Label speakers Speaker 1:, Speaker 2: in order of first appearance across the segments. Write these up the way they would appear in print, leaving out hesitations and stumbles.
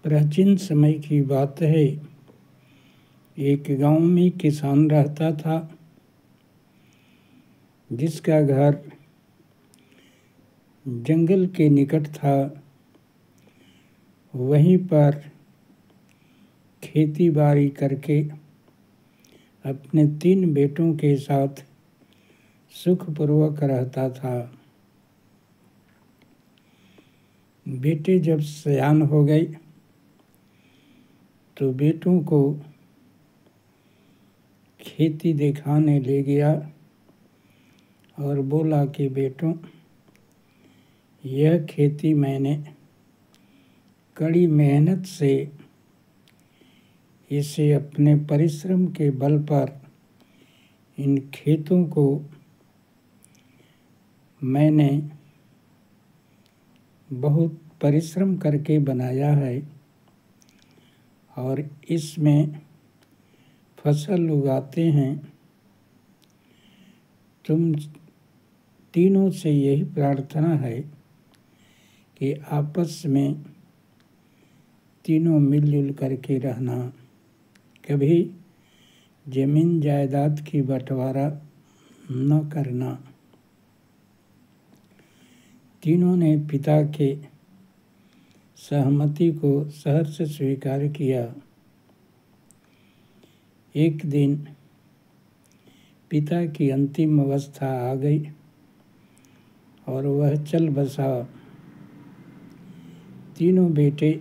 Speaker 1: प्राचीन समय की बात है। एक गांव में किसान रहता था जिसका घर जंगल के निकट था। वहीं पर खेती बाड़ी करके अपने 3 बेटों के साथ सुखपूर्वक रहता था। बेटे जब सयान हो गए तो बेटों को खेती दिखाने ले गया और बोला कि बेटों, यह खेती मैंने कड़ी मेहनत से इसे अपने परिश्रम के बल पर इन खेतों को मैंने बहुत परिश्रम करके बनाया है और इसमें फसल उगाते हैं। तुम तीनों से यही प्रार्थना है कि आपस में तीनों मिलजुल करके रहना, कभी जमीन जायदाद की बंटवारा न करना। तीनों ने पिता के सहमति को सहर्ष स्वीकार किया। एक दिन पिता की अंतिम अवस्था आ गई और वह चल बसा। तीनों बेटे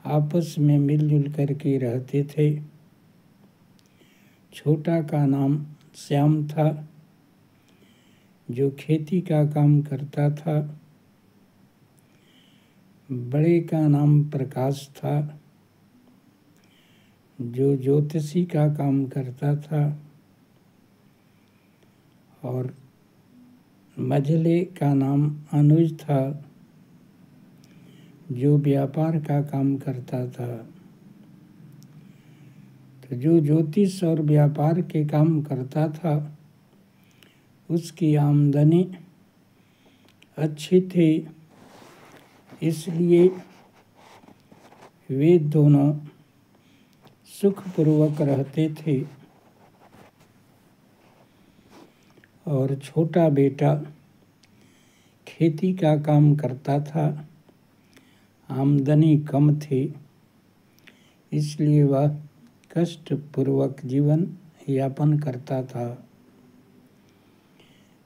Speaker 1: आपस में मिलजुल करके रहते थे। छोटा का नाम श्याम था, जो खेती का काम करता था। बड़े का नाम प्रकाश था, जो ज्योतिषी का काम करता था। और मझले का नाम अनुज था, जो व्यापार का काम करता था। तो जो ज्योतिष और व्यापार के काम करता था उसकी आमदनी अच्छी थी, इसलिए वे दोनों सुखपूर्वक रहते थे। और छोटा बेटा खेती का काम करता था, आमदनी कम थी, इसलिए वह कष्टपूर्वक जीवन यापन करता था।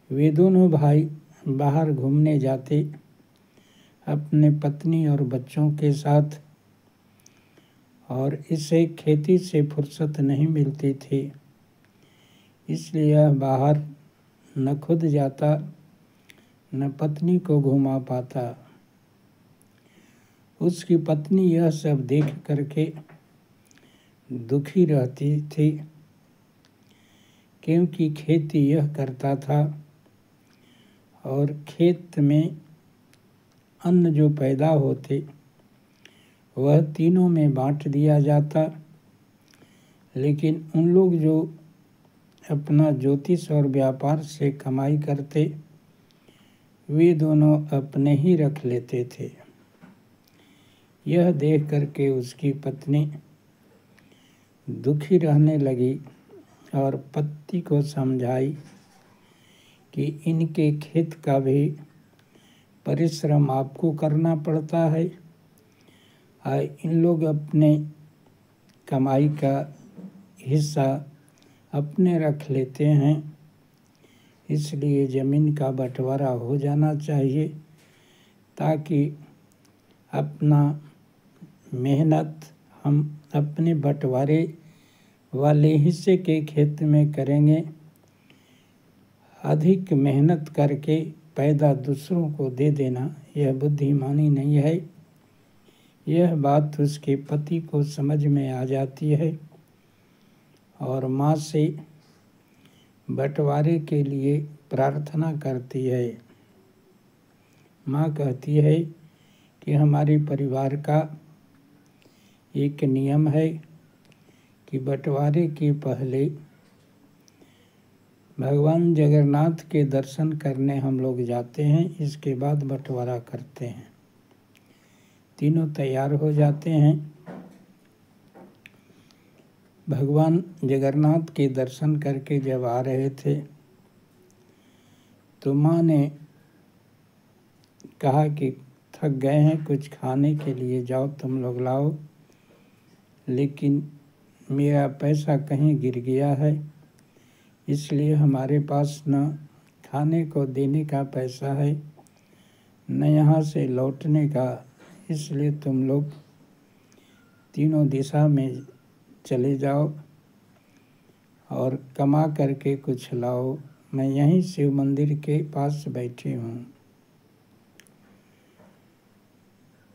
Speaker 1: वे दोनों भाई बाहर घूमने जाते अपने पत्नी और बच्चों के साथ, और इसे खेती से फुर्सत नहीं मिलती थी, इसलिए यह बाहर न खुद जाता न पत्नी को घुमा पाता। उसकी पत्नी यह सब देख करके दुखी रहती थी, क्योंकि खेती यह करता था और खेत में अन्न जो पैदा होते वह तीनों में बांट दिया जाता। लेकिन उन लोग जो अपना ज्योतिष और व्यापार से कमाई करते वे दोनों अपने ही रख लेते थे। यह देख करके उसकी पत्नी दुखी रहने लगी और पति को समझाई कि इनके खेत का भी परिश्रम आपको करना पड़ता है और इन लोग अपने कमाई का हिस्सा अपने रख लेते हैं, इसलिए ज़मीन का बंटवारा हो जाना चाहिए ताकि अपना मेहनत हम अपने बंटवारे वाले हिस्से के खेत में करेंगे। अधिक मेहनत करके पैदा दूसरों को दे देना यह बुद्धिमानी नहीं है। यह बात उसके पति को समझ में आ जाती है और माँ से बंटवारे के लिए प्रार्थना करती है। माँ कहती है कि हमारे परिवार का एक नियम है कि बंटवारे के पहले भगवान जगन्नाथ के दर्शन करने हम लोग जाते हैं, इसके बाद बंटवारा करते हैं। तीनों तैयार हो जाते हैं। भगवान जगन्नाथ के दर्शन करके जब आ रहे थे तो माँ ने कहा कि थक गए हैं, कुछ खाने के लिए जाओ तुम लोग लाओ, लेकिन मेरा पैसा कहीं गिर गया है, इसलिए हमारे पास न खाने को देने का पैसा है न यहाँ से लौटने का, इसलिए तुम लोग तीनों दिशा में चले जाओ और कमा करके कुछ लाओ, मैं यहीं शिव मंदिर के पास बैठी हूँ।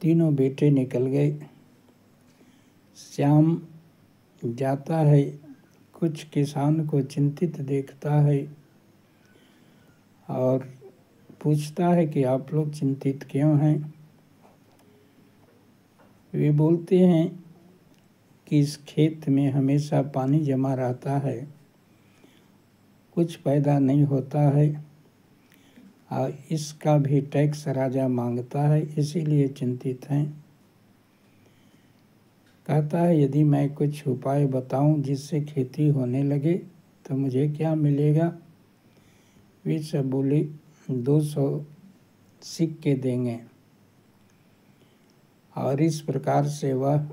Speaker 1: तीनों बेटे निकल गए। श्याम जाता है, कुछ किसान को चिंतित देखता है और पूछता है कि आप लोग चिंतित क्यों हैं। वे बोलते हैं कि इस खेत में हमेशा पानी जमा रहता है, कुछ पैदा नहीं होता है और इसका भी टैक्स राजा मांगता है, इसीलिए चिंतित हैं। कहता है यदि मैं कुछ उपाय बताऊं जिससे खेती होने लगे तो मुझे क्या मिलेगा। वे सब बोले 200 सिक्के देंगे। और इस प्रकार से वह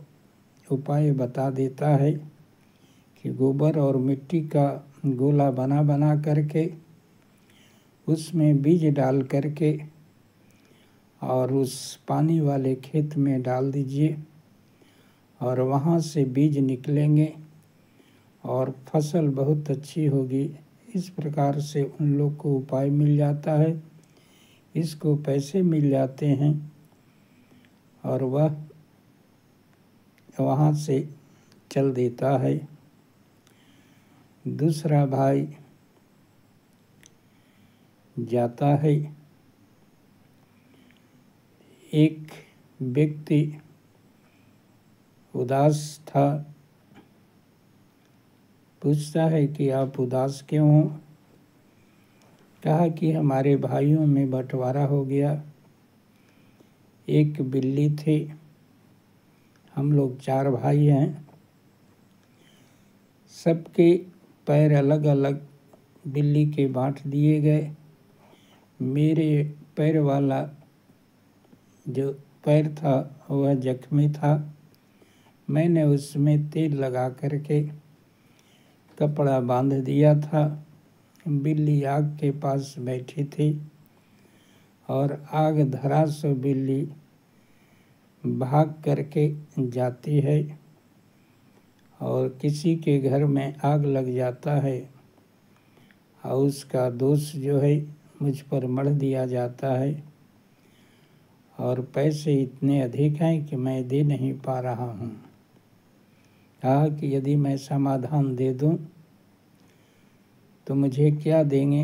Speaker 1: उपाय बता देता है कि गोबर और मिट्टी का गोला बना बना करके उसमें बीज डाल करके और उस पानी वाले खेत में डाल दीजिए और वहाँ से बीज निकलेंगे और फसल बहुत अच्छी होगी। इस प्रकार से उन लोग को उपाय मिल जाता है, इसको पैसे मिल जाते हैं और वह वहाँ से चल देता है। दूसरा भाई जाता है। एक व्यक्ति उदास था, पूछता है कि आप उदास क्यों हो। कहा कि हमारे भाइयों में बंटवारा हो गया, एक बिल्ली थी, हम लोग 4 भाई हैं, सबके पैर अलग अलग बिल्ली के बांट दिए गए। मेरे पैर वाला जो पैर था वह जख्मी था, मैंने उसमें तेल लगा करके कपड़ा बांध दिया था। बिल्ली आग के पास बैठी थी और आग धरा सो बिल्ली भाग करके जाती है और किसी के घर में आग लग जाता है और उसका दोष जो है मुझ पर मढ़ दिया जाता है और पैसे इतने अधिक हैं कि मैं दे नहीं पा रहा हूँ। कहा कि यदि मैं समाधान दे दूँ तो मुझे क्या देंगे।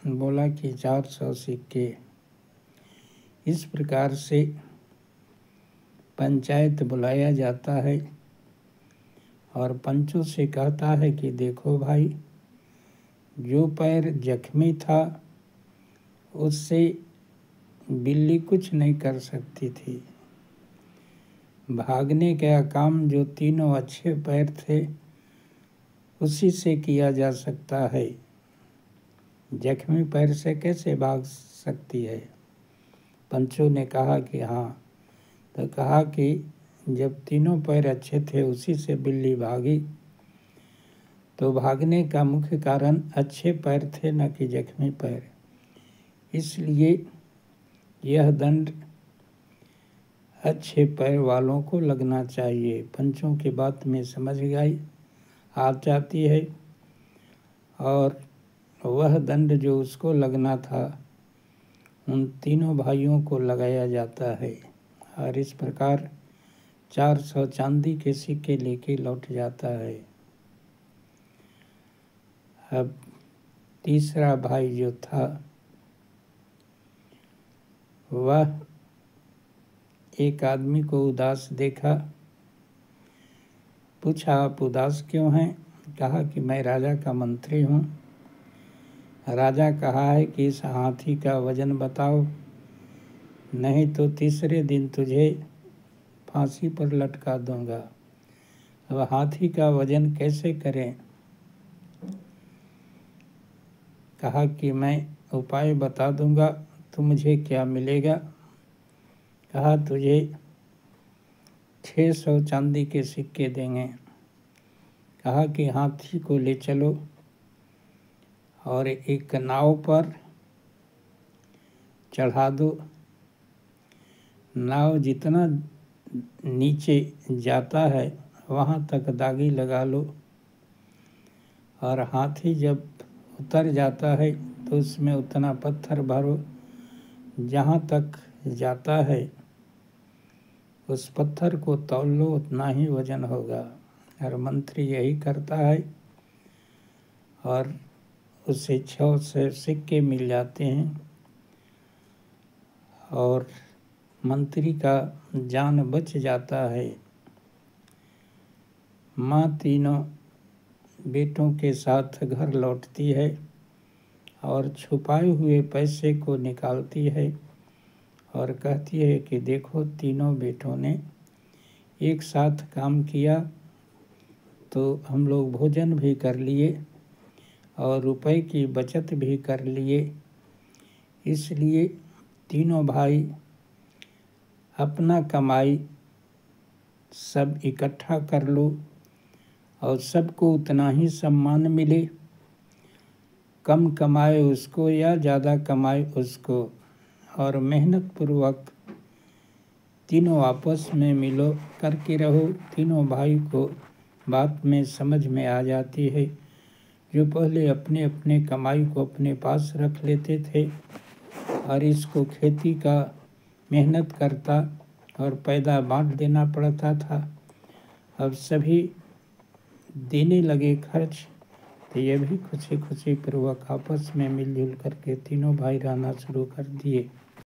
Speaker 1: बोला कि 400 सिक्के। इस प्रकार से पंचायत बुलाया जाता है और पंचों से कहता है कि देखो भाई, जो पैर जख्मी था उससे बिल्ली कुछ नहीं कर सकती थी, भागने का काम जो तीनों अच्छे पैर थे उसी से किया जा सकता है, जख्मी पैर से कैसे भाग सकती है। पंचों ने कहा कि हाँ। तो कहा कि जब तीनों पैर अच्छे थे उसी से बिल्ली भागी, तो भागने का मुख्य कारण अच्छे पैर थे न कि जख्मी पैर, इसलिए यह दंड अच्छे पैर वालों को लगना चाहिए। पंचों की बात में समझ गई आ जाती है और वह दंड जो उसको लगना था उन तीनों भाइयों को लगाया जाता है और इस प्रकार 400 चांदी के सिक्के लेके लौट जाता है। अब तीसरा भाई जो था वह एक आदमी को उदास देखा, पूछा आप उदास क्यों हैं। कहा कि मैं राजा का मंत्री हूँ, राजा कहा है कि इस हाथी का वजन बताओ, नहीं तो तीसरे दिन तुझे फांसी पर लटका दूंगा। अब हाथी का वजन कैसे करें? कहा कि मैं उपाय बता दूंगा, तो मुझे क्या मिलेगा? कहा तुझे 600 चांदी के सिक्के देंगे। कहा कि हाथी को ले चलो और एक नाव पर चढ़ा दो। नाव जितना नीचे जाता है वहाँ तक दागी लगा लो, और हाथी जब उतर जाता है तो उसमें उतना पत्थर भरो, जहाँ तक जाता है उस पत्थर को तौल लो, उतना ही वजन होगा। हर मंत्री यही करता है और उसे 600 सिक्के मिल जाते हैं और मंत्री का जान बच जाता है। माँ तीनों बेटों के साथ घर लौटती है और छुपाए हुए पैसे को निकालती है और कहती है कि देखो, तीनों बेटों ने एक साथ काम किया तो हम लोग भोजन भी कर लिए और रुपए की बचत भी कर लिए। इसलिए तीनों भाई अपना कमाई सब इकट्ठा कर लो और सबको उतना ही सम्मान मिले। कम कमाए उसको या ज़्यादा कमाए उसको, और मेहनत पूर्वक तीनों आपस में मिलो करके रहो। तीनों भाई को बात में समझ में आ जाती है। जो पहले अपने अपने कमाई को अपने पास रख लेते थे और इसको खेती का मेहनत करता और पैदा बांट देना पड़ता था, अब सभी देने लगे खर्च, तो ये भी खुशी खुशी पूर्वक आपस में मिलजुल करके तीनों भाई रहना शुरू कर दिए।